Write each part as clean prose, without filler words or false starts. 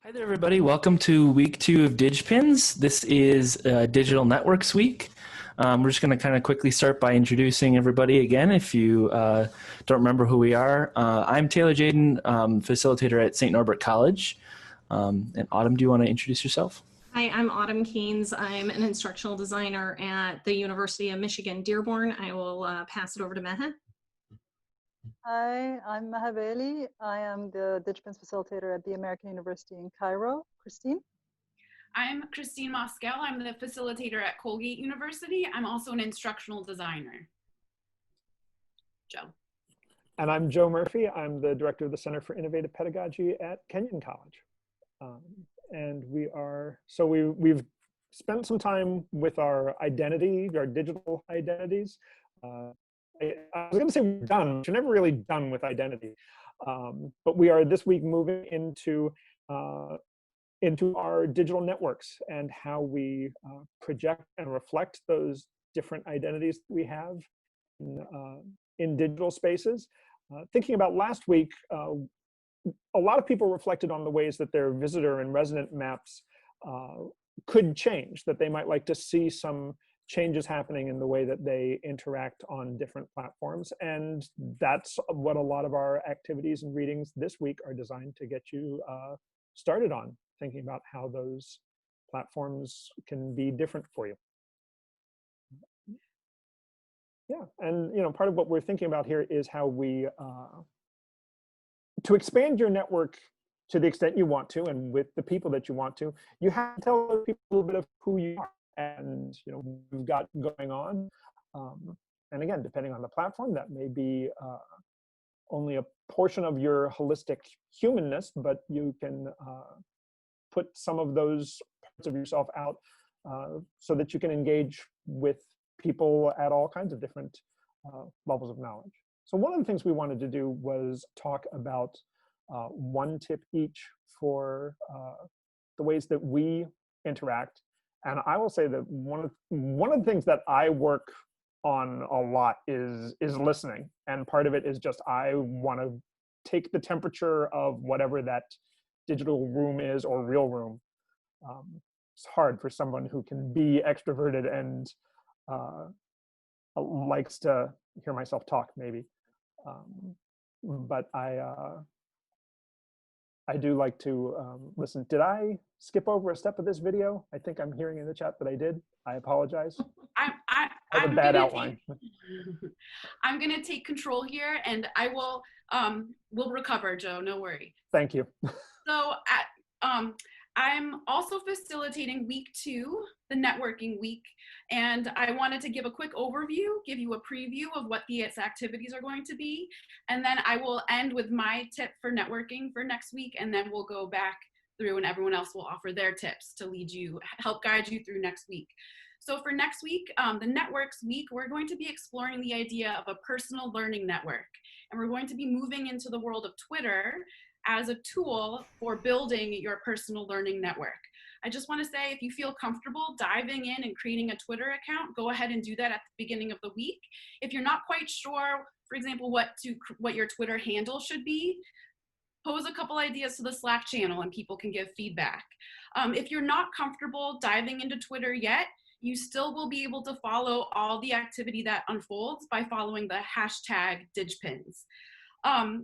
Hi there, everybody. Welcome to week 2 of DigPins. This is Digital Networks Week. We're just going to kind of quickly start by introducing everybody again if you don't remember who we are. I'm Taylor Jaden, facilitator at St. Norbert College. And Autumn, do you want to introduce yourself? Hi, I'm Autumn Keynes. I'm an instructional designer at the University of Michigan, Dearborn. I will pass it over to Meha. Hi, I'm Meha Bailey. I am the DigPins facilitator at the American University in Cairo. Christine? I'm Christine Moscal. I'm the facilitator at Colgate University. I'm also an instructional designer. Joe. And I'm Joe Murphy. I'm the director of the Center for Innovative Pedagogy at Kenyon College. And we've spent some time with our identity, our digital identities. I was going to say we're done. We're never really done with identity, but we are this week moving into our digital networks and how we project and reflect those different identities that we have in digital spaces. Thinking about last week, a lot of people reflected on the ways that their visitor and resident maps could change, that they might like to see some changes happening in the way that they interact on different platforms. And that's what a lot of our activities and readings this week are designed to get you started on, thinking about how those platforms can be different for you. Yeah, and part of what we're thinking about here is how we, to expand your network to the extent you want to, and with the people that you want to, you have to tell other people a little bit of who you are and we've got going on. And again, depending on the platform, that may be only a portion of your holistic humanness, but you can put some of those parts of yourself out so that you can engage with people at all kinds of different levels of knowledge. So one of the things we wanted to do was talk about one tip each for the ways that we interact. And I will say that one of the things that I work on a lot is listening. And part of it is just I want to take the temperature of whatever that digital room is or real room. It's hard for someone who can be extroverted and likes to hear myself talk, maybe. But I do like to listen. Did I skip over a step of this video? I think I'm hearing in the chat that I did. I apologize. I have a bad outline. I'm going to take control here, and I will we'll recover, Joe. No worry. Thank you. So I'm also facilitating week 2, the networking week, and I wanted to give a quick overview, give you a preview of what these activities are going to be, and then I will end with my tip for networking for next week, and then we'll go back through and everyone else will offer their tips to help guide you through next week. So for next week, the Networks Week, we're going to be exploring the idea of a personal learning network, and we're going to be moving into the world of Twitter as a tool for building your personal learning network. I just want to say, if you feel comfortable diving in and creating a Twitter account, go ahead and do that at the beginning of the week. If you're not quite sure, for example, what your Twitter handle should be, pose a couple ideas to the Slack channel and people can give feedback. If you're not comfortable diving into Twitter yet, you still will be able to follow all the activity that unfolds by following the hashtag DigPins.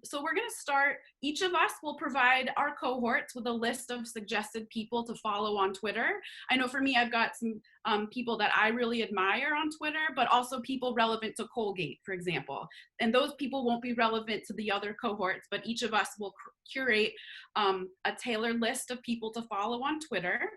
So we're going to start, each of us will provide our cohorts with a list of suggested people to follow on Twitter. I know for me, I've got some people that I really admire on Twitter, but also people relevant to Colgate, for example. And those people won't be relevant to the other cohorts, but each of us will curate a tailored list of people to follow on Twitter.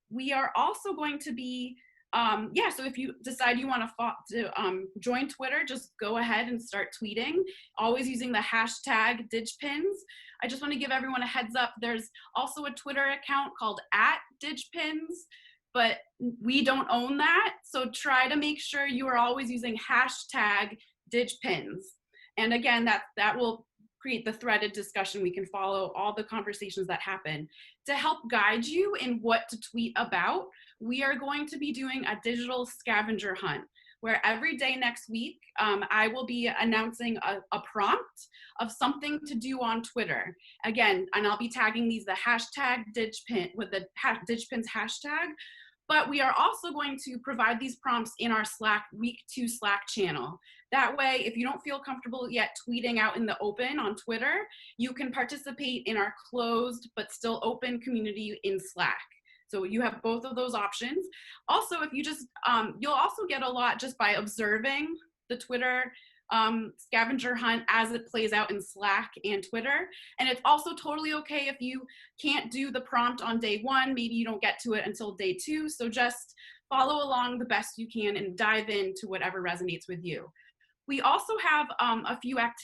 We are also going to be so if you decide you want to join Twitter, just go ahead and start tweeting, always using the hashtag DigPins. I just want to give everyone a heads up. There's also a Twitter account called @DigPins, but we don't own that. So try to make sure you are always using hashtag DigPins. And again, that will create the threaded discussion. We can follow all the conversations that happen. To help guide you in what to tweet about, we are going to be doing a digital scavenger hunt. where every day next week, I will be announcing a prompt of something to do on Twitter. Again, and I'll be tagging these the hashtag DigPin with the DigPins hashtag. But we are also going to provide these prompts in our Slack Week 2 Slack channel. That way, if you don't feel comfortable yet tweeting out in the open on Twitter, you can participate in our closed but still open community in Slack. So you have both of those options. Also, if you just, you'll also get a lot just by observing the Twitter scavenger hunt as it plays out in Slack and Twitter. And it's also totally okay if you can't do the prompt on day 1, maybe you don't get to it until day 2. So just follow along the best you can and dive into whatever resonates with you. We also have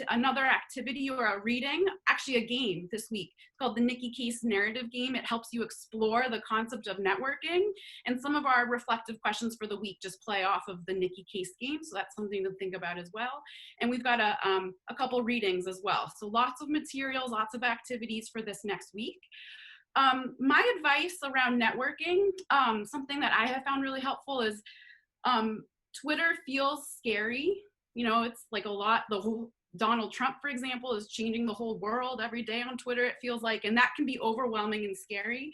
another activity or a reading, actually a game this week called the Nikki Case Narrative Game. It helps you explore the concept of networking, and some of our reflective questions for the week just play off of the Nikki Case game, so that's something to think about as well. And we've got a couple readings as well. So lots of materials, lots of activities for this next week. My advice around networking, something that I have found really helpful is Twitter feels scary. You know, it's like the whole Donald Trump, for example, is changing the whole world every day on Twitter, it feels like, and that can be overwhelming and scary.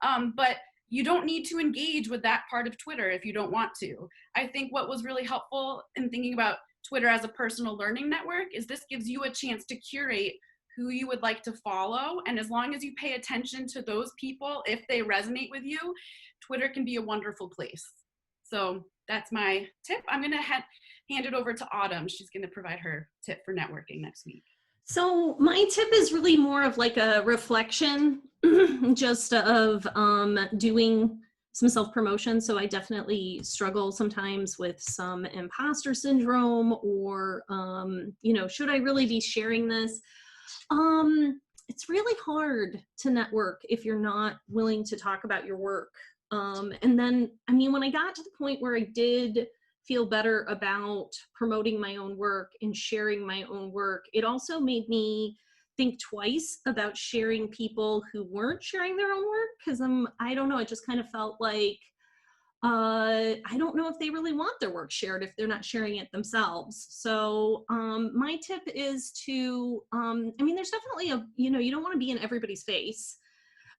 But you don't need to engage with that part of Twitter if you don't want to. I think what was really helpful in thinking about Twitter as a personal learning network is this gives you a chance to curate who you would like to follow. And as long as you pay attention to those people, if they resonate with you, Twitter can be a wonderful place. So that's my tip. I'm gonna hand it over to Autumn. She's gonna provide her tip for networking next week. So my tip is really more of like a reflection just of doing some self-promotion. So I definitely struggle sometimes with some imposter syndrome or, you know, should I really be sharing this? It's really hard to network if you're not willing to talk about your work. And then, I mean, when I got to the point where I did feel better about promoting my own work and sharing my own work, it also made me think twice about sharing people who weren't sharing their own work, because I don't know, it just kind of felt like I don't know if they really want their work shared if they're not sharing it themselves. So my tip is to, I mean, there's definitely you know, you don't want to be in everybody's face,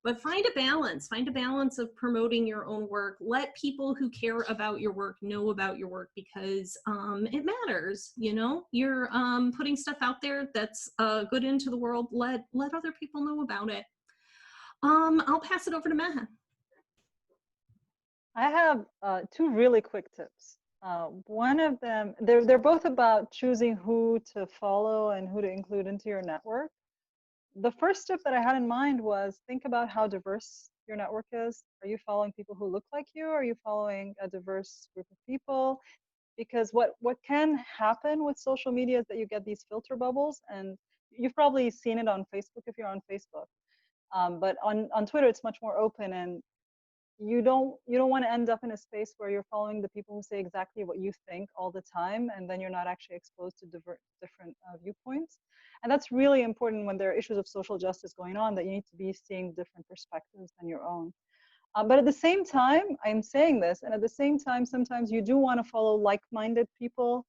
but find a balance of promoting your own work. Let people who care about your work know about your work, because it matters, you know, you're putting stuff out there that's good into the world. Let other people know about it. I'll pass it over to Meha. I have 2 really quick tips. One of them, they're both about choosing who to follow and who to include into your network. The first tip that I had in mind was think about how diverse your network is. Are you following people who look like you? Are you following a diverse group of people? Because what can happen with social media is that you get these filter bubbles, and you've probably seen it on Facebook if you're on Facebook. But on Twitter, it's much more open, and you don't want to end up in a space where you're following the people who say exactly what you think all the time, and then you're not actually exposed to different viewpoints. And that's really important when there are issues of social justice going on, that you need to be seeing different perspectives than your own. But at the same time, I'm saying this, and at the same time, sometimes you do want to follow like-minded people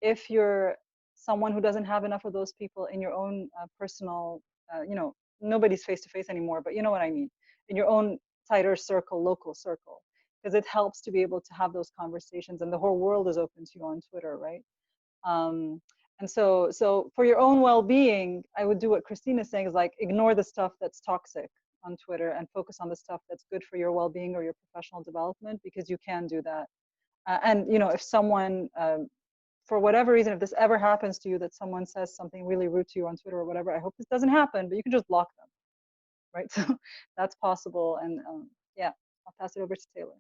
if you're someone who doesn't have enough of those people in your own personal, you know, nobody's face-to-face anymore, but you know what I mean, in your own tighter circle, local circle, because it helps to be able to have those conversations, and the whole world is open to you on Twitter, right? And so for your own well-being, I would do what Christine is saying, is like ignore the stuff that's toxic on Twitter and focus on the stuff that's good for your well-being or your professional development, because you can do that. And you know, if someone, for whatever reason, if this ever happens to you, that someone says something really rude to you on Twitter or whatever, I hope this doesn't happen, but you can just block them, right? So that's possible. And yeah, I'll pass it over to Taylor.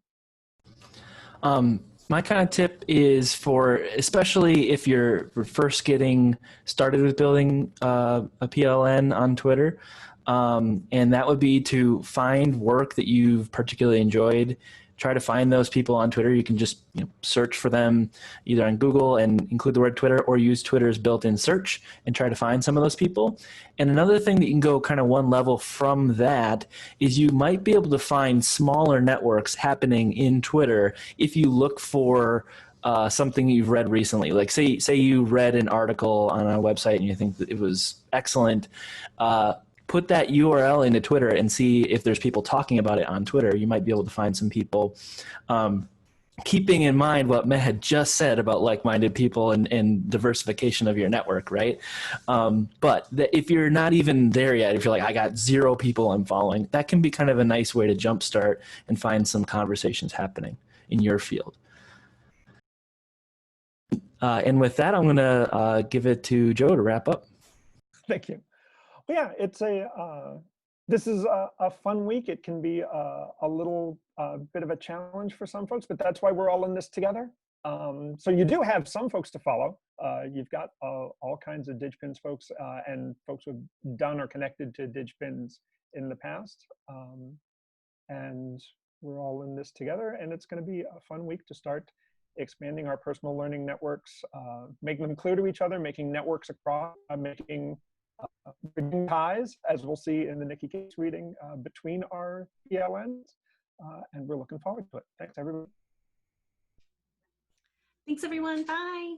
My kind of tip is for, especially if you're first getting started with building a PLN on Twitter, and that would be to find work that you've particularly enjoyed. Try to find those people on Twitter. You can just search for them either on Google and include the word Twitter, or use Twitter's built-in search and try to find some of those people. And another thing that you can go kind of one level from that is you might be able to find smaller networks happening in Twitter if you look for something you've read recently. Like say you read an article on a website and you think that it was excellent. Put that URL into Twitter and see if there's people talking about it on Twitter. You might be able to find some people. Keeping in mind what Matt had just said about like-minded people and diversification of your network, right? But if you're not even there yet, if you're like, I got 0 people I'm following, that can be kind of a nice way to jumpstart and find some conversations happening in your field. And with that, I'm going to give it to Joe to wrap up. Thank you. Well, yeah, it's this is a fun week. It can be a little bit of a challenge for some folks, but that's why we're all in this together. So you do have some folks to follow. You've got all kinds of DigPins folks and folks who've done or connected to DigPins in the past. And we're all in this together, and it's going to be a fun week to start expanding our personal learning networks, making them clear to each other, making networks across, making ties, as we'll see in the Nikki Case reading, between our PLNs, and we're looking forward to it. Thanks, everybody. Thanks, everyone. Bye.